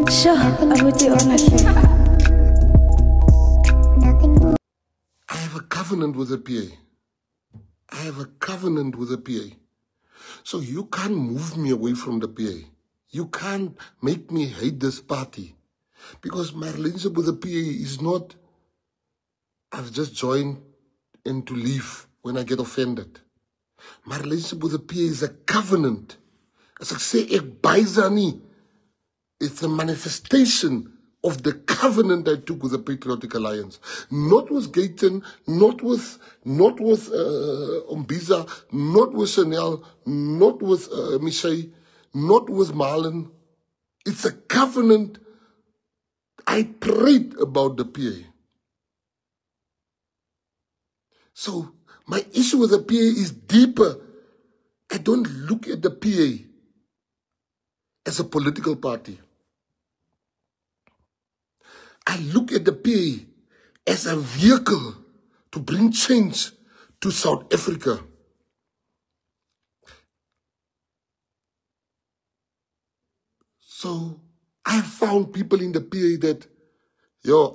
Sure, abuti honestly. I have a covenant with the PA. I have a covenant with the PA. So you can't move me away from the PA. You can't make me hate this party. Because my relationship with the PA is not, I've just joined and to leave when I get offended. My relationship with the PA is a covenant. As ek sê, ek bysa nie. It's a manifestation of the covenant I took with the Patriotic Alliance. Not with Gayton, not with Umbiza, not with Chanel, not with Michelle, not with Marlon. It's a covenant. I prayed about the PA. So my issue with the PA is deeper. I don't look at the PA as a political party. I look at the PA as a vehicle to bring change to South Africa. So I have found people in the PA that,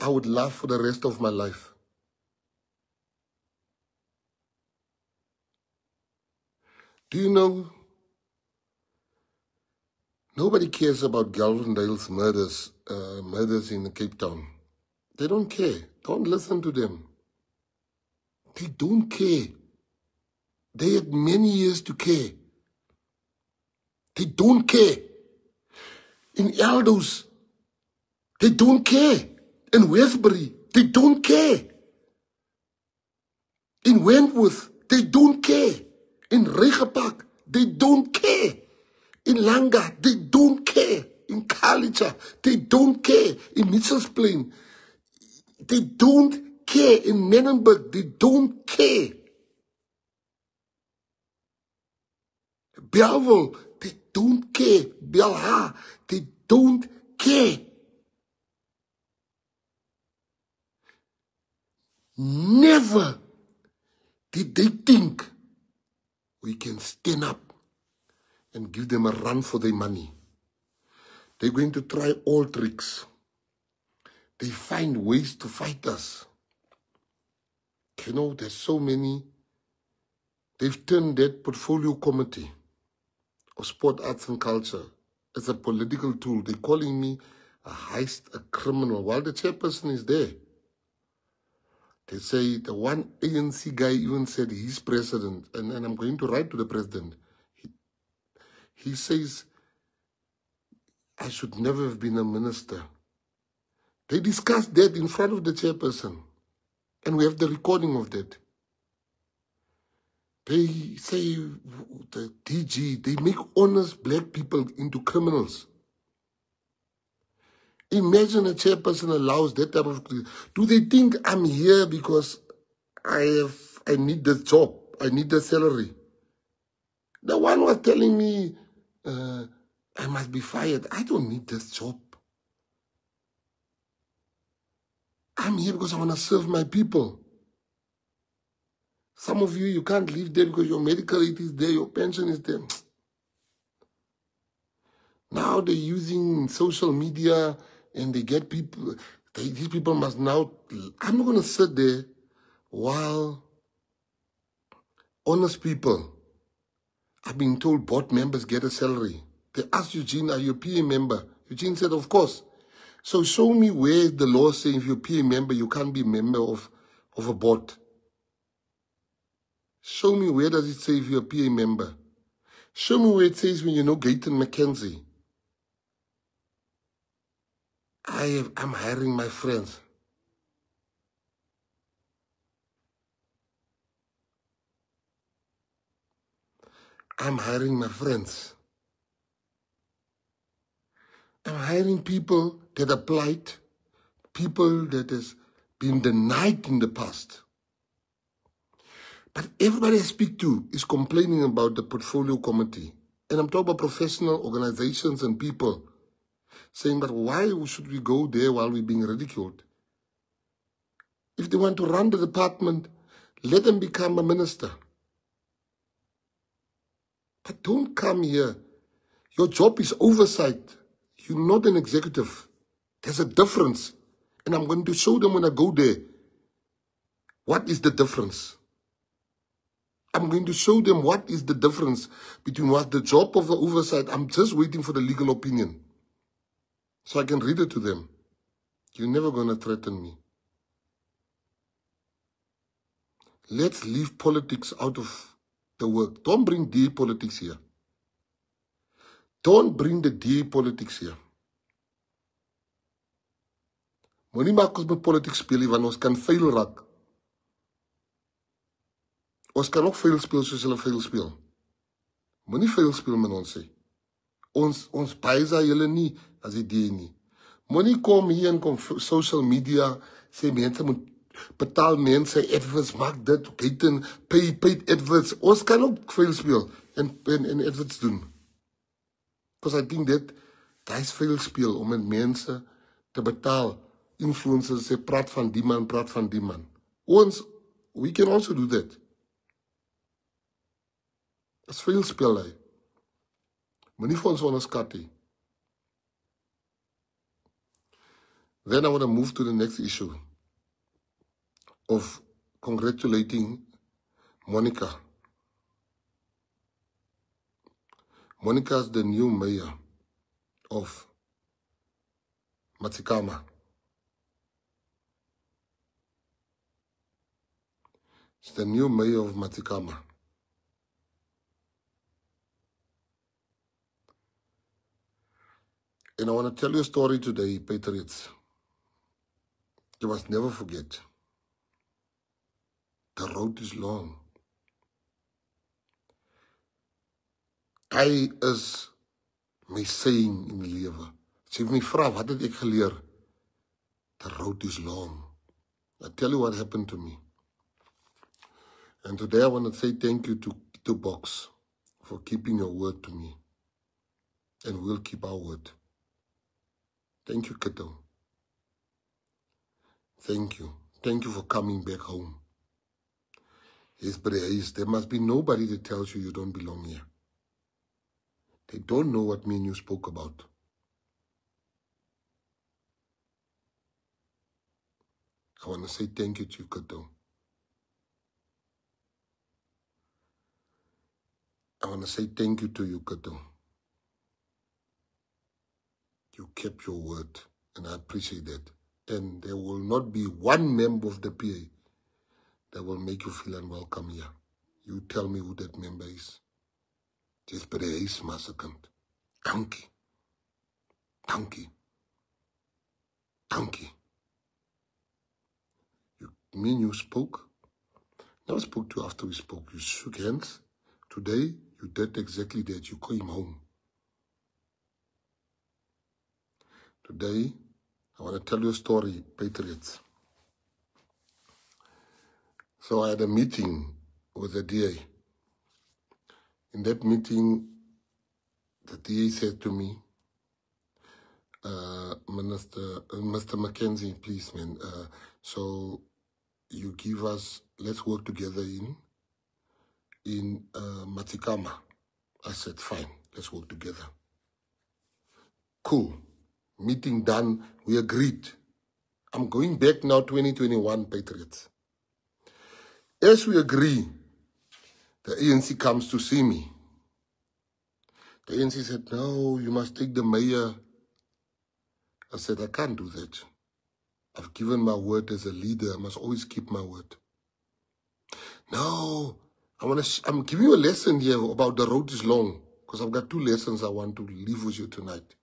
I would love for the rest of my life. Do you know, nobody cares about Galvindale's murders in Cape Town. They don't care. Don't listen to them. They don't care. They had many years to care. They don't care. In Eldos, they don't care. In Westbury, they don't care. In Wentworth, they don't care. In Regenpark, they don't care. In Langa, they don't care. In Kalicha, they don't care. In Mitchell's Plain, they don't care. In Menenberg, they don't care. Bellville, they don't care. Belha, they don't care. Never did they think we can stand up and give them a run for their money. They're going to try all tricks. They find ways to fight us. You know, there's so many. They've turned that portfolio committee of sport, arts and culture as a political tool. They're calling me a heist, a criminal, while the chairperson is there. They say the one ANC guy even said he's president, and I'm going to write to the president. He says, I should never have been a minister. They discussed that in front of the chairperson, and we have the recording of that. They say, the DG, they make honest black people into criminals. Imagine a chairperson allows that type of... Do they think I'm here because I need this job? I need the salary? The one was telling me I must be fired. I don't need this job. I'm here because I want to serve my people. Some of you, you can't live there because your medical aid is there, your pension is there. Now they're using social media and they get people, these people must now, I'm not going to sit there while honest people are being told board members get a salary. They asked Eugene, are you a PA member? Eugene said, of course. So show me where the law says if you're a PA member, you can't be a member of a board. Show me where does it say if you're a PA member. Show me where it says when you know Gayton McKenzie. I'm hiring my friends. I'm hiring my friends. I'm hiring people that applied, people that has been denied in the past. But everybody I speak to is complaining about the portfolio committee. And I'm talking about professional organizations and people saying, but why should we go there while we're being ridiculed? If they want to run the department, let them become a minister. But don't come here. Your job is oversight. You're not an executive. There's a difference. And I'm going to show them when I go there. What is the difference? I'm going to show them what is the difference between what the job of the oversight. I'm just waiting for the legal opinion so I can read it to them. You're never going to threaten me. Let's leave politics out of the work. Don't bring DA politics here. Don't bring the DA politics here. Moenie maak ons met politics speel, want ons kan vuil raak. Ons kan ook vuil speel soos hulle vuil speel. Moenie vuil speel met ons sê. Ons paisa julle nie as die DA nie. Moenie kom hier en kom social media sê mense moet betaal mense adverts, maak dit, paid adverts. Ons kan ook vuil speel en adverts doen. Because I think that is vuil speel om met mense te betaal. Influencers sê praat van die man, praat van die man. We can also do that. Dis vuil speel hy. Moenie vir ons onderskat nie. Then I want to move to the next issue of congratulating Monica. Monica is the new mayor of Matikama. She's the new mayor of Matikama. And I want to tell you a story today, Patriots. You must never forget. The road is long. Hy is my saying in die lewe. As jy my vra, wat het ek geleer? The road is long. I'll tell you what happened to me. And today I want to say thank you to Kito Box for keeping your word to me. And we'll keep our word. Thank you, Kito. Thank you. Thank you for coming back home. Yes, but there must be nobody that tells you you don't belong here. They don't know what me and you spoke about. I want to say thank you to you, Kito. I want to say thank you to you, Kito. You kept your word, and I appreciate that. And there will not be one member of the PA that will make you feel unwelcome here. You tell me who that member is. Just by the ace, my second. Dankie. Dankie. Dankie. Me and you spoke. Never spoke to you after we spoke. You shook hands. Today, you did exactly that. You came home. Today, I want to tell you a story, Patriots. So I had a meeting with the DA. In that meeting, the DA said to me, Mr. Mackenzie, please, man, so you give us, let's work together in Matikama. I said, fine, let's work together. Cool. Meeting done, we agreed. I'm going back now, 2021, Patriots. As we agree, the ANC comes to see me. The ANC said, no, you must take the mayor. I said, I can't do that. I've given my word as a leader. I must always keep my word. No, I'm giving you a lesson here about the road is long, because I've got 2 lessons I want to leave with you tonight.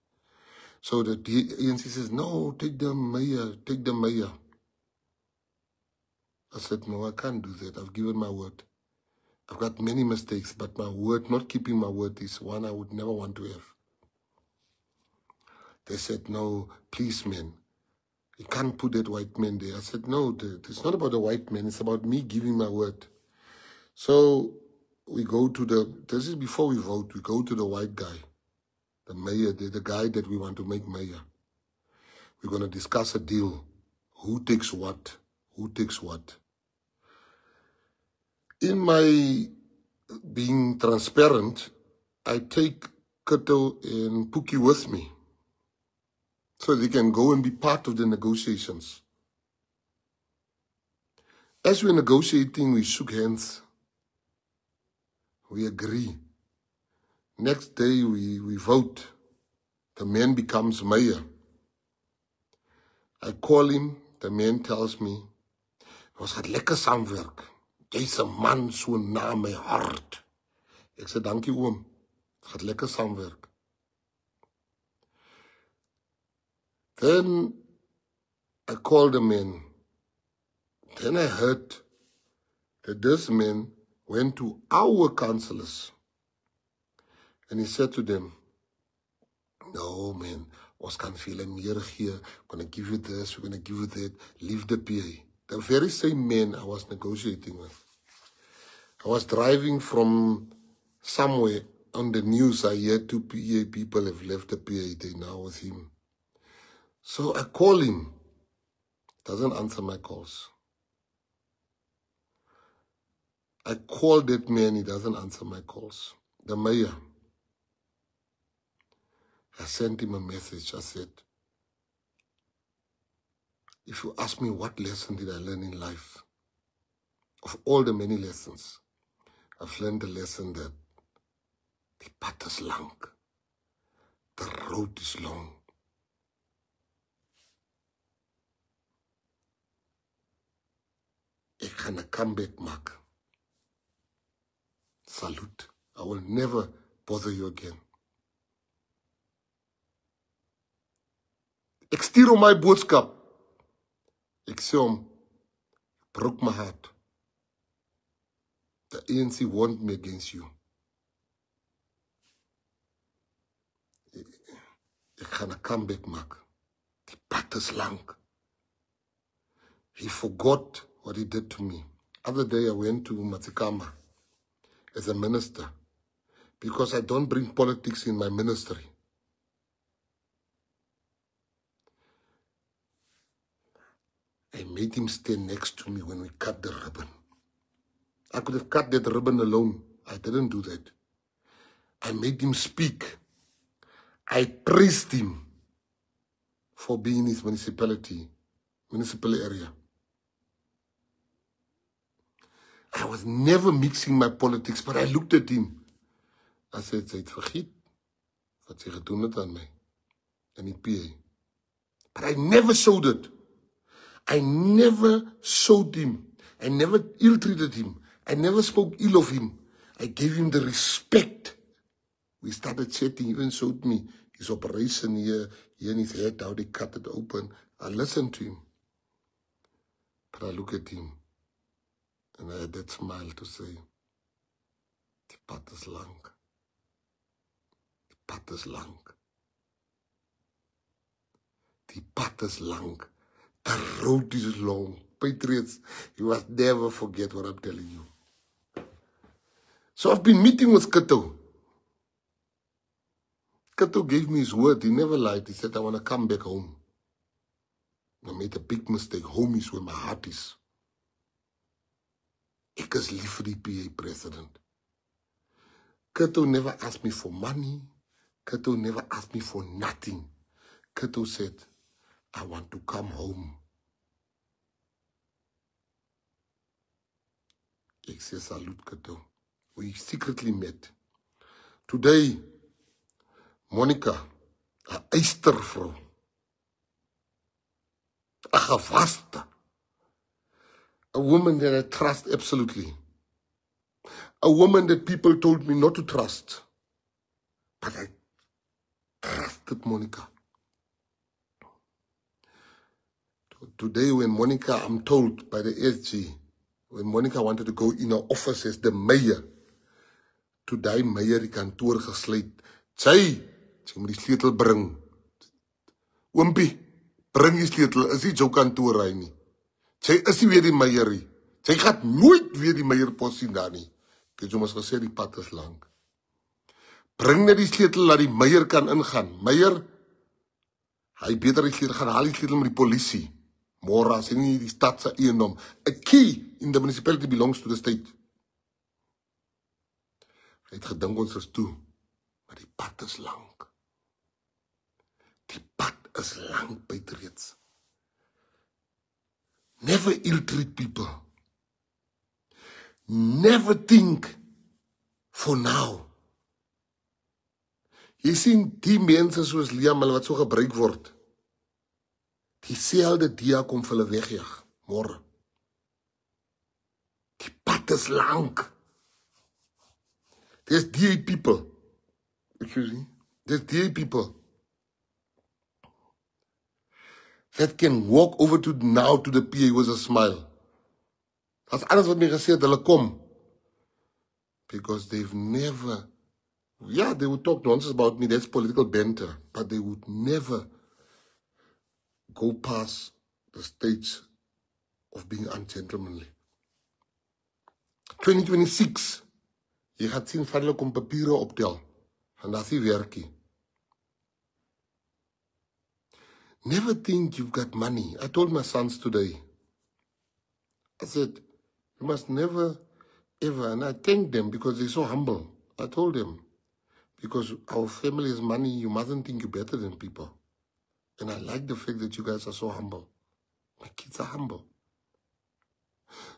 So the ANC says, no, take the mayor, take the mayor. I said, no, I can't do that. I've given my word. I've got many mistakes, but my word, not keeping my word, is one I would never want to have. They said, no, please, man, you can't put that white man there. I said, no, it's not about the white man. It's about me giving my word. So we go to this is before we vote, we go to the white guy, the mayor, the guy that we want to make mayor. We're going to discuss a deal. Who takes what? Who takes what? In my being transparent, I take Kito and Pookie with me. so they can go and be part of the negotiations. As we're negotiating, we shook hands. We agree. Next day, we vote. The man becomes mayor. I call him. The man tells me, ons gaat lekker saamwerk. Jy's 'n man so na my hart. Ek sê, dankie oom. Ons gaat lekker saamwerk. Then I called the man. Then I heard that this man went to our councillors and he said to them, no man, ons kan veel meer gee. We're going to give you this, we're going to give you that. Leave the PA. The very same man I was negotiating with. I was driving from somewhere on the news. I heard 2 PA people have left the PA. They now with him. So I call him. Doesn't answer my calls. I call that man. He doesn't answer my calls. The mayor. I sent him a message. I said, if you ask me what lesson did I learn in life, of all the many lessons, I've learned the lesson that the path is long, the road is long. Ek gaan 'n comeback maak. Salute. I will never bother you again. Ek stuur hom my boodskap. Ek sê hom, broke my heart. The ANC warned me against you. Ek gaan 'n comeback maak. Die pad is lang. He forgot what he did to me. Other day I went to Matikama as a minister because I don't bring politics in my ministry. I made him stand next to me when we cut the ribbon. I could have cut that ribbon alone. I didn't do that. I made him speak. I praised him for being in his municipal area. I was never mixing my politics, but I looked at him. I said, sy het vergeet wat sy gedoen het aan my in die PA. But I never showed it. I never showed him. I never ill-treated him. I never spoke ill of him. I gave him the respect. We started chatting. He even showed me his operation here in his head, how they cut it open. I listened to him. But I look at him, and I had that smile to say, the path is long. The path is long. The path is long. The road is long. Patriots, you must never forget what I'm telling you. So I've been meeting with Kato. Kato gave me his word. He never lied. He said, I want to come back home. I made a big mistake. Home is where my heart is. Ek is lief vir die PA president. Kato never asked me for money. Kato never asked me for nothing. Kato said, I want to come home. Ek sê salute Kato. We secretly met. Today, Monica, 'n eystervrou, 'n gevaste, a woman that I trust absolutely, a woman that people told me not to trust, but I trusted Monica. Today, when Monica, I'm told by the SG, when Monica wanted to go in her office as the mayor, toe die mayor die kantoor gesluit, sy moet die sleutel bring. Oompie, bring die sleutel, is nie jou kantoor hy nie. Sy is nie weer die mayor nie. Sy gaan nooit weer die mayorpos sien daar nie. Ek het soms gesê die pad is lang. Bring net die sleutel dat die mayor kan ingaan. Mayor, hy beter die sleutel gaan haal die sleutel met die polisie. Môre as nie die stad se eiendom. A key in the municipality belongs to the state. Hy het gedink ons is toe, maar die pad is lang. Die pad is lang, patriots. Never ill-treat people. Never think for now. Jy sien die mense soos Liam wat so gebruik word. Dieselfde dia kom vir hulle wegjag môre. Die pad is lank. There's DA people. Excuse me. There's DA people that can walk over to the PA with a smile. That's alles wat my gesê het, hulle kom. Because they've never, yeah, they would talk nonsense about me, that's political banter, but they would never go past the stage of being ungentlemanly. 2026, jy gaan sien van hulle kom papiere optel, en dat is die werkie. Never think you've got money. I told my sons today, I said, you must never, ever, and I thanked them because they're so humble. I told them, because our family is money, you mustn't think you're better than people. And I like the fact that you guys are so humble. My kids are humble.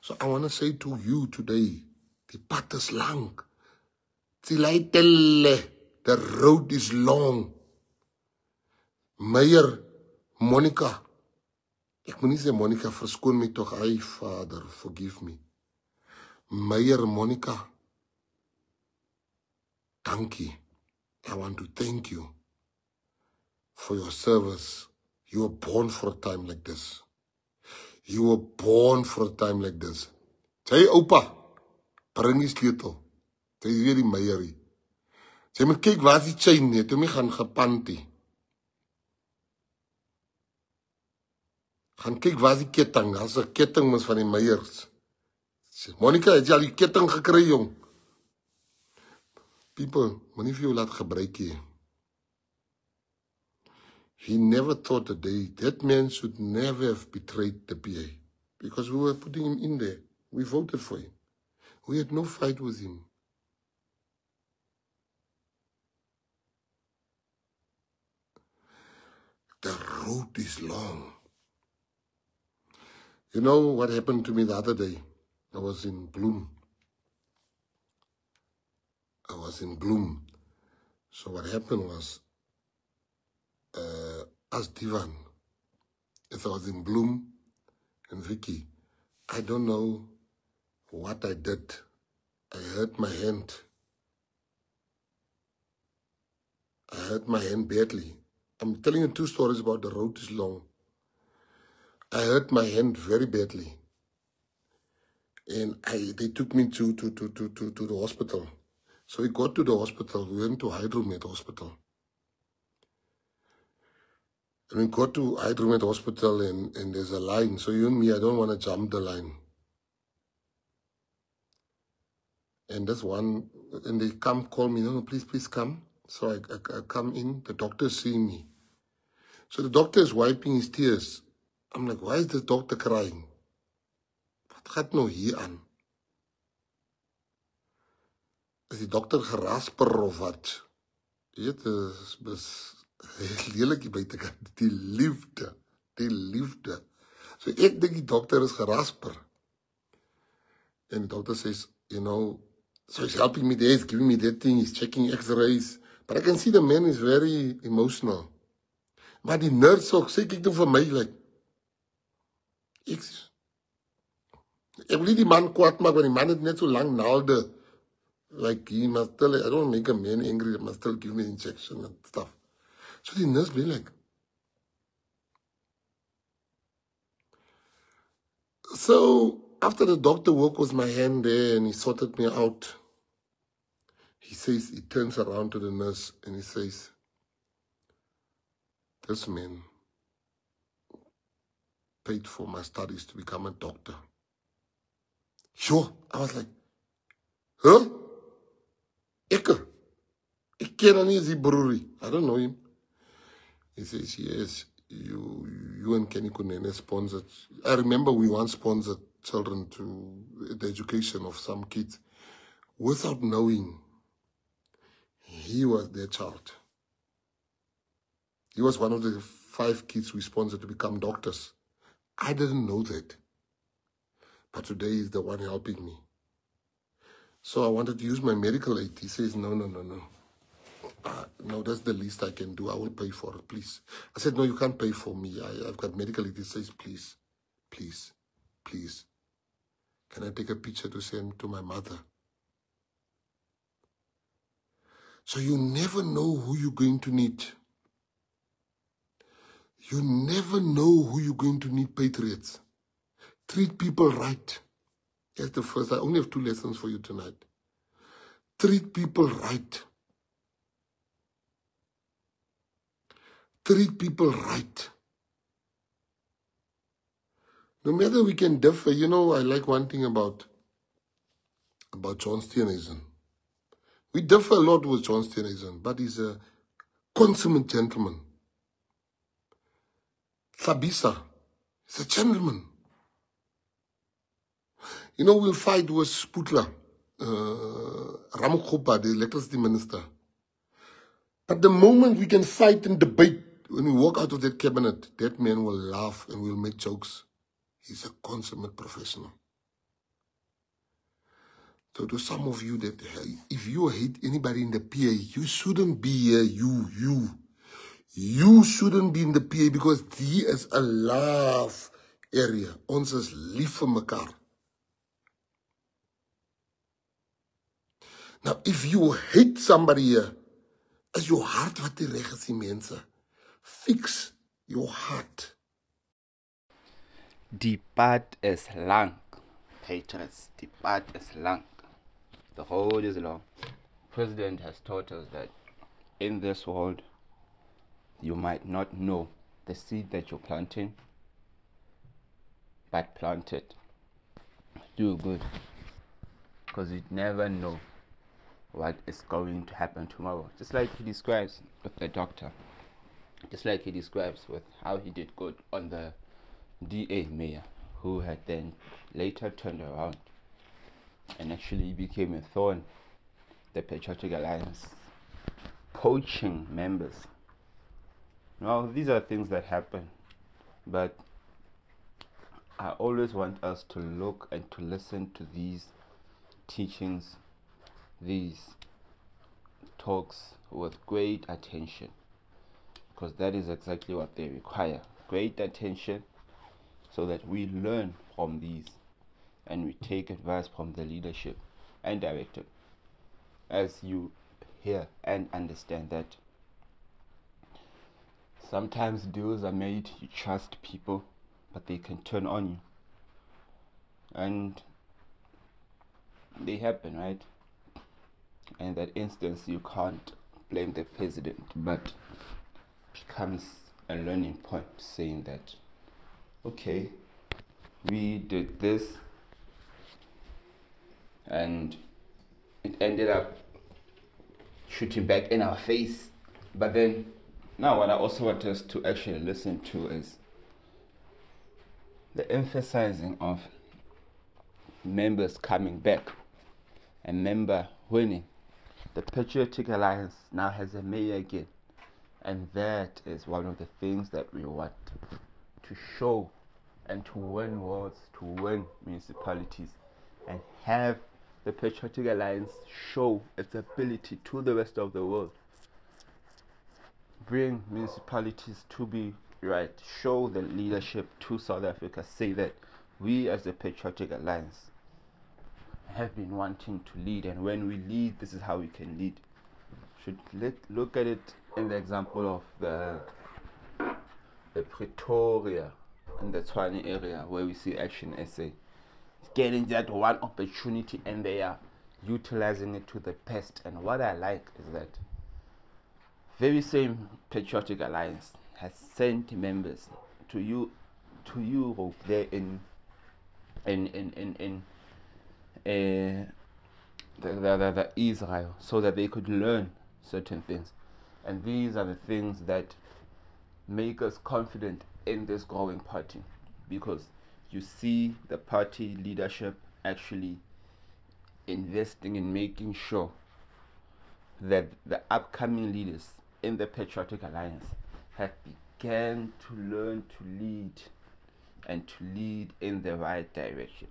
So I want to say to you today, the path is lang. The road is long. Meyer, Monica. Ek moet nie sê Monica, verskoon my toch. Ay, Vader, forgive me. Meyer, Monica. Dankie. I want to thank you for your service. You were born for a time like this. You were born for a time like this. Sê oupa, bring die sleutel. Sê weer die meierie. Sê moet kyk waar is die chain nie, toe my gaan gepantie. Gaan kyk waar is die ketting, as die ketting is van die meiers. Sê, Monica, het jy al die ketting gekry, jong? People, moet nie vir jou laat gebruik hier. He never thought that man should never have betrayed the PA. Because we were putting him in there. We voted for him. We had no fight with him. The road is long. You know what happened to me the other day? I was in Bloem. So what happened was, as Divan, as I was in Bloem and Vicky, I don't know what I did. I hurt my hand. I hurt my hand badly. I'm telling you 2 stories about the road is long. I hurt my hand very badly. And they took me to the hospital. So we got to the hospital. We went to Hydromed Hospital. And we got to Hydromed Hospital and there's a line. So you and me, I don't want to jump the line. And that's one, and they call me, no, please come. So I come in, the doctor's seeing me. So the doctor is wiping his tears. I'm like, why is this doctor crying? Wat gaat nou hier aan? Is die dokter gerasper of wat? Jy weet, is lelikie buitekant. Die liefde. So ek dink die dokter is gerasper. And the doctor says, you know, so he's helping me there, he's giving me that thing, he's checking x-rays. But I can see the man is very emotional. Maar die nurse ook, sê kyk nou vir my, like, ek wil nie die man kwaad maak, want die man het net so lang naalde. Like, he must still, I don't make a man angry, he must still give me injection and stuff. So the nurse be like, so after the doctor worked with my hand there and he sorted me out, he says, he turns around to the nurse and he says, this man paid for my studies to become a doctor. Sure. I was like, huh? Ek ken hom nie, is die broerie. I don't know him. He says, yes, you and Kenny Kunene sponsored. I remember we once sponsored children to the education of some kids without knowing he was their child. He was one of the 5 kids we sponsored to become doctors. I didn't know that. But today he's the one helping me. So I wanted to use my medical aid. He says, no. No, that's the least I can do. I will pay for it, please. I said, no, you can't pay for me. I've got medical aid. He says, please. Can I take a picture to send to my mother? So you never know who you're going to need. You never know who you're going to need, patriots. Treat people right. That's the first. I only have 2 lessons for you tonight. Treat people right. Treat people right. No matter we can differ, you know, I like one thing about John Steenhuisen. We differ a lot with John Steenhuisen, but he's a consummate gentleman. Sabisa is a gentleman. You know, we'll fight with Sputla, Ramokgopa, the electricity minister. But the moment we can fight and debate, when we walk out of that cabinet, that man will laugh and we'll make jokes. He's a consummate professional. So to some of you that, if you hate anybody in the PA, you shouldn't be here, You shouldn't be in the PA because he is a love area. Ons is lief vir mekaar. Now, if you hate somebody here, is your heart wat die reg is, die mense. Fix your heart. Die pad is lang, patriots. Die pad is lang. The road is long. President has taught us that in this world, you might not know the seed that you're planting, but plant it. Do good, because you never know what is going to happen tomorrow. Just like he describes with the doctor, just like he describes with how he did good on the DA mayor, who had then later turned around and actually became a thorn, the Patriotic Alliance, poaching members. Now, these are things that happen, but I always want us to look and to listen to these teachings, these talks with great attention, because that is exactly what they require. Great attention, so that we learn from these and we take advice from the leadership and director, as you hear and understand that sometimes deals are made, you trust people, but they can turn on you. And they happen, right? In that instance, you can't blame the president, but becomes a learning point, saying that, okay, we did this, and it ended up shooting back in our face. But then, now what I also want us to actually listen to is the emphasizing of members coming back and member winning. The Patriotic Alliance now has a mayor again, and that is one of the things that we want to show and to win wards, to win municipalities, and have the Patriotic Alliance show its ability to the rest of the world. Bring municipalities to be right, show the leadership to South Africa, say that we as the Patriotic Alliance have been wanting to lead, and when we lead, this is how we can lead. Should look at it in the example of the Pretoria and the Tshwane area, where we see Action SA getting that one opportunity and they are utilizing it to the best. And what I like is that very same Patriotic Alliance has sent members to Europe there in the Israel, so that they could learn certain things. And these are the things that make us confident in this growing party, because you see the party leadership actually investing in making sure that the upcoming leaders in the Patriotic Alliance have begun to learn to lead, and to lead in the right direction.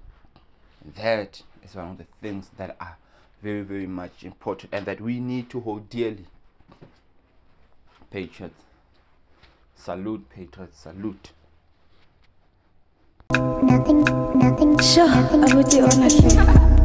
That is one of the things that are very, very much important and that we need to hold dearly. Patriots, salute, patriots, salute. Nothing. Sure, I would do honestly.